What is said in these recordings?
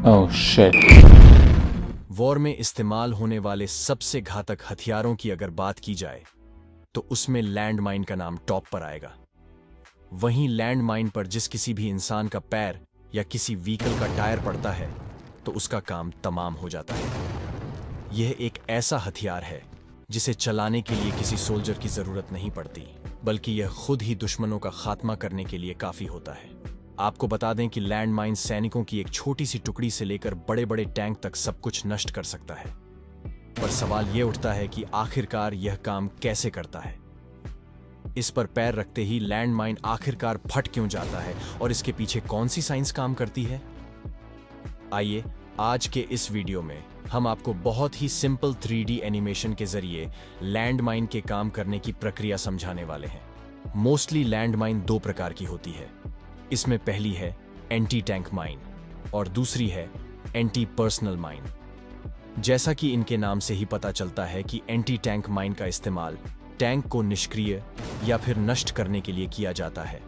Oh shit. War में इस्तेमाल होने वाले सबसे घातक हथियारों की अगर बात की जाए तो उसमें लैंड माइन का नाम टॉप पर आएगा। वहीं लैंड माइन पर जिस किसी भी इंसान का पैर या किसी व्हीकल का टायर पड़ता है तो उसका काम तमाम हो जाता है। यह एक ऐसा हथियार है जिसे चलाने के लिए किसी सोल्जर की जरूरत नहीं पड़ती, बल्कि यह खुद ही दुश्मनों का खात्मा करने के लिए काफी होता है। आपको बता दें कि लैंड माइन सैनिकों की एक छोटी सी टुकड़ी से लेकर बड़े बड़े टैंक तक सब कुछ नष्ट कर सकता है। पर सवाल यह उठता है कि आखिरकार यह काम कैसे करता है। इस पर पैर रखते ही लैंड माइन आखिरकार फट क्यों जाता है और इसके पीछे कौन सी साइंस काम करती है? आइए आज के इस वीडियो में हम आपको बहुत ही सिंपल 3D एनिमेशन के जरिए लैंड माइन के काम करने की प्रक्रिया समझाने वाले हैं। मोस्टली लैंड माइन दो प्रकार की होती है। इसमें पहली है एंटी टैंक माइन और दूसरी है एंटी पर्सनल माइन। जैसा कि इनके नाम से ही पता चलता है कि एंटी टैंक माइन का इस्तेमाल टैंक को निष्क्रिय या फिर नष्ट करने के लिए किया जाता है,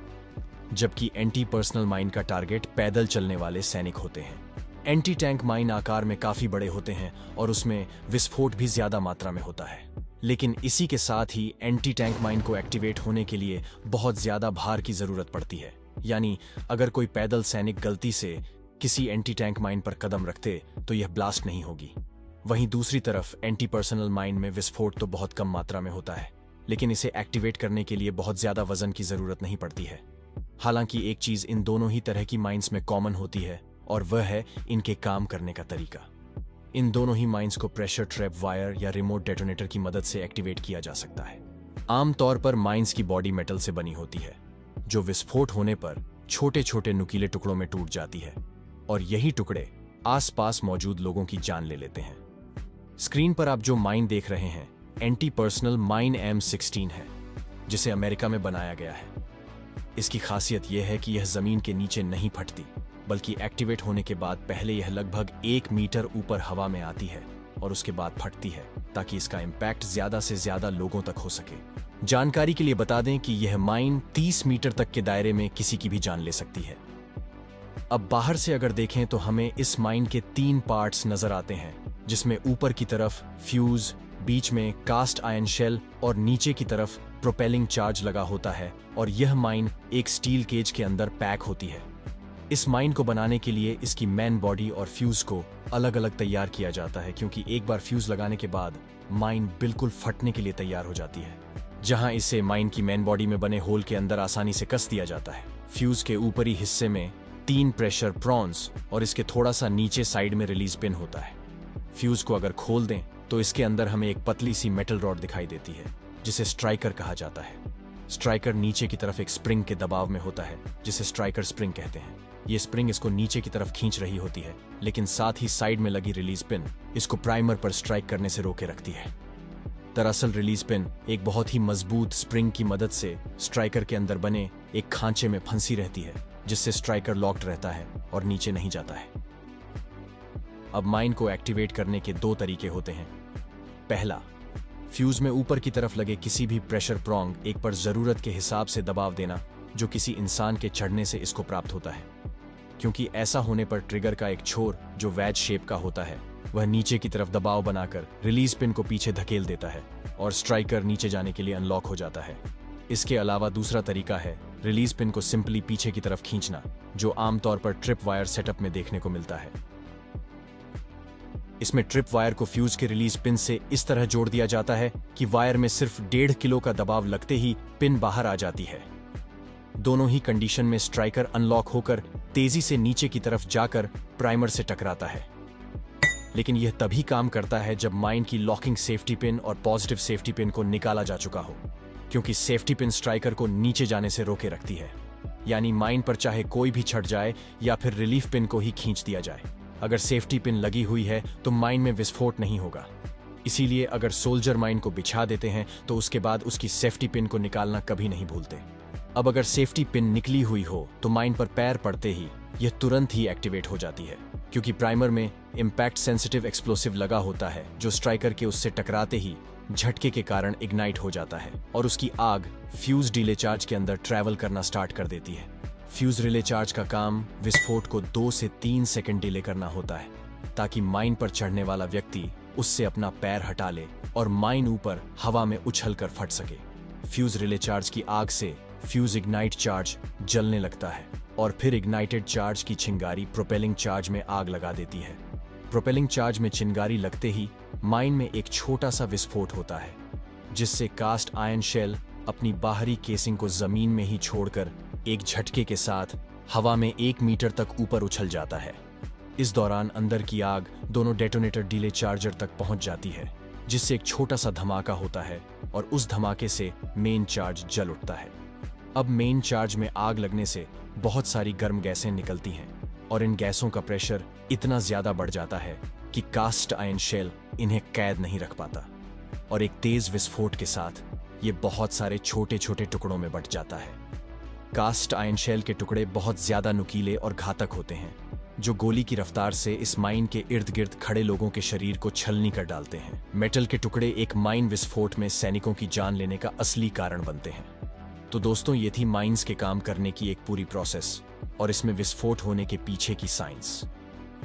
जबकि एंटी पर्सनल माइन का टारगेट पैदल चलने वाले सैनिक होते हैं। एंटी टैंक माइन आकार में काफी बड़े होते हैं और उसमें विस्फोट भी ज्यादा मात्रा में होता है, लेकिन इसी के साथ ही एंटी टैंक माइन को एक्टिवेट होने के लिए बहुत ज्यादा भार की जरूरत पड़ती है। यानी अगर कोई पैदल सैनिक गलती से किसी एंटी टैंक माइन पर कदम रखते तो यह ब्लास्ट नहीं होगी। वहीं दूसरी तरफ एंटी पर्सनल माइन में विस्फोट तो बहुत कम मात्रा में होता है, लेकिन इसे एक्टिवेट करने के लिए बहुत ज्यादा वजन की जरूरत नहीं पड़ती है। हालांकि एक चीज इन दोनों ही तरह की माइंस में कॉमन होती है और वह है इनके काम करने का तरीका। इन दोनों ही माइंस को प्रेशर ट्रैप वायर या रिमोट डेटोनेटर की मदद से एक्टिवेट किया जा सकता है। आमतौर पर माइंस की बॉडी मेटल से बनी होती है, जो विस्फोट होने पर छोटे छोटे नुकीले टुकड़ों में टूट जाती है और यही टुकड़े आसपास मौजूद लोगों की जान ले लेते हैं। स्क्रीन पर आप जो माइन देख रहे हैं एंटी पर्सनल माइन M16 है, जिसे अमेरिका में बनाया गया है। इसकी खासियत यह है कि यह जमीन के नीचे नहीं फटती, बल्कि एक्टिवेट होने के बाद पहले यह लगभग 1 मीटर ऊपर हवा में आती है और उसके बाद फटती है, ताकि इसका इम्पैक्ट ज्यादा से ज्यादा लोगों तक हो सके। जानकारी के लिए बता दें कि यह माइन 30 मीटर तक के दायरे में किसी की भी जान ले सकती है। अब बाहर से अगर देखें तो हमें इस माइन के 3 पार्ट्स नजर आते हैं, जिसमें ऊपर की तरफ फ्यूज, बीच में कास्ट आयरन शेल और नीचे की तरफ प्रोपेलिंग चार्ज लगा होता है, और यह माइन एक स्टील केज के अंदर पैक होती है। इस माइन को बनाने के लिए इसकी मेन बॉडी और फ्यूज को अलग अलग तैयार किया जाता है, क्योंकि एक बार फ्यूज लगाने के बाद माइन बिल्कुल फटने के लिए तैयार हो जाती है। जहां इसे माइन की मेन बॉडी में बने होल के अंदर आसानी से कस दिया जाता है। फ्यूज के ऊपरी हिस्से में 3 प्रेशर प्रॉन्स और इसके थोड़ा सा नीचे साइड में रिलीज पिन होता है। फ्यूज को अगर खोल दें तो इसके अंदर हमें एक पतली सी मेटल रॉड दिखाई देती है, जिसे स्ट्राइकर कहा जाता है। स्ट्राइकर नीचे की तरफ एक स्प्रिंग के दबाव में होता है, जिसे स्ट्राइकर स्प्रिंग कहते हैं। ये स्प्रिंग इसको नीचे की तरफ खींच रही होती है, लेकिन साथ ही साइड में लगी रिलीज पिन इसको प्राइमर पर स्ट्राइक करने से रोके रखती है। दरअसल रिलीज पिन एक बहुत ही मजबूत स्प्रिंग की मदद से स्ट्राइकर के अंदर बने एक खांचे में फंसी रहती है, जिससे स्ट्राइकर लॉक्ड रहता है और नीचे नहीं जाता है। अब माइन को एक्टिवेट करने के 2 तरीके होते हैं। पहला, फ्यूज में ऊपर की तरफ लगे किसी भी प्रेशर प्रॉन्ग एक पर जरूरत के हिसाब से दबाव देना, जो किसी इंसान के चढ़ने से इसको प्राप्त होता है। क्योंकि ऐसा होने पर ट्रिगर का एक छोर जो वैज शेप का होता है, वह नीचे की तरफ दबाव बनाकर रिलीज पिन को पीछे धकेल देता है और स्ट्राइकर नीचे जाने के लिए अनलॉक हो जाता है। इसके अलावा दूसरा तरीका है रिलीज पिन को सिंपली पीछे की तरफ खींचना, जो आमतौर पर ट्रिप वायर सेटअप में देखने को मिलता है। इसमें ट्रिप वायर को फ्यूज के रिलीज पिन से इस तरह जोड़ दिया जाता है कि वायर में सिर्फ 1.5 किलो का दबाव लगते ही पिन बाहर आ जाती है। दोनों ही कंडीशन में स्ट्राइकर अनलॉक होकर तेजी से नीचे की तरफ जाकर प्राइमर से टकराता है। लेकिन यह तभी काम करता है जब माइन की लॉकिंग सेफ्टी पिन और पॉजिटिव सेफ्टी पिन को निकाला जा चुका हो, क्योंकि सेफ्टी पिन स्ट्राइकर को नीचे जाने से रोके रखती है। यानी माइन पर चाहे कोई भी चढ़ जाए या फिर रिलीफ पिन को ही खींच दिया जाए, अगर सेफ्टी पिन लगी हुई है तो माइन में विस्फोट नहीं होगा। इसीलिए अगर सोल्जर माइन को बिछा देते हैं तो उसके बाद उसकी सेफ्टी पिन को निकालना कभी नहीं भूलते। अब अगर सेफ्टी पिन निकली हुई हो तो माइन पर पैर पड़ते ही यह तुरंत ही एक्टिवेट हो जाती है, क्योंकि प्राइमर में इम्पैक्ट सेंसिटिव एक्सप्लोसिव लगा होता है, जो स्ट्राइकर के उससे टकराते ही झटके के कारण इग्नाइट हो जाता है और उसकी आग फ्यूज डीले चार्ज के अंदर ट्रैवल करना स्टार्ट कर देती है। फ्यूज रिले चार्ज का काम विस्फोट को 2 से 3 सेकंड डिले करना होता है, ताकि माइन पर चढ़ने वाला व्यक्ति उससे अपना पैर हटा ले और माइन ऊपर हवा में उछलकर फट सके। फ्यूज रिले चार्ज की आग से फ्यूज इग्नाइट चार्ज जलने लगता है और फिर इग्नाइटेड चार्ज की चिंगारी प्रोपेलिंग चार्ज में आग लगा देती है। प्रोपेलिंग चार्ज में चिंगारी लगते ही माइन में एक छोटा सा विस्फोट होता है, जिससे कास्ट आयरन शेल अपनी बाहरी केसिंग को जमीन में ही छोड़कर एक झटके के साथ हवा में 1 मीटर तक ऊपर उछल जाता है। इस दौरान अंदर की आग दोनों डेटोनेटर डिले चार्जर तक पहुंच जाती है, जिससे एक छोटा सा धमाका होता है और उस धमाके से मेन चार्ज जल उठता है। अब मेन चार्ज में आग लगने से बहुत सारी गर्म गैसें निकलती हैं और इन गैसों का प्रेशर इतना ज्यादा बढ़ जाता है कि कास्ट आयरन शेल इन्हें कैद नहीं रख पाता और एक तेज विस्फोट के साथ ये बहुत सारे छोटे छोटे टुकड़ों में बंट जाता है। कास्ट आयरन शेल के टुकड़े बहुत ज्यादा नुकीले और घातक होते हैं, जो गोली की रफ्तार से इस माइन के इर्द गिर्द खड़े लोगों के शरीर को छलनी कर डालते हैं। मेटल के टुकड़े एक माइन विस्फोट में सैनिकों की जान लेने का असली कारण बनते हैं। तो दोस्तों, ये थी माइंस के काम करने की एक पूरी प्रोसेस और इसमें विस्फोट होने के पीछे की साइंस।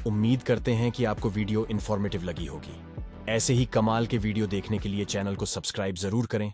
उम्मीद करते हैं कि आपको वीडियो इंफॉर्मेटिव लगी होगी। ऐसे ही कमाल के वीडियो देखने के लिए चैनल को सब्सक्राइब जरूर करें।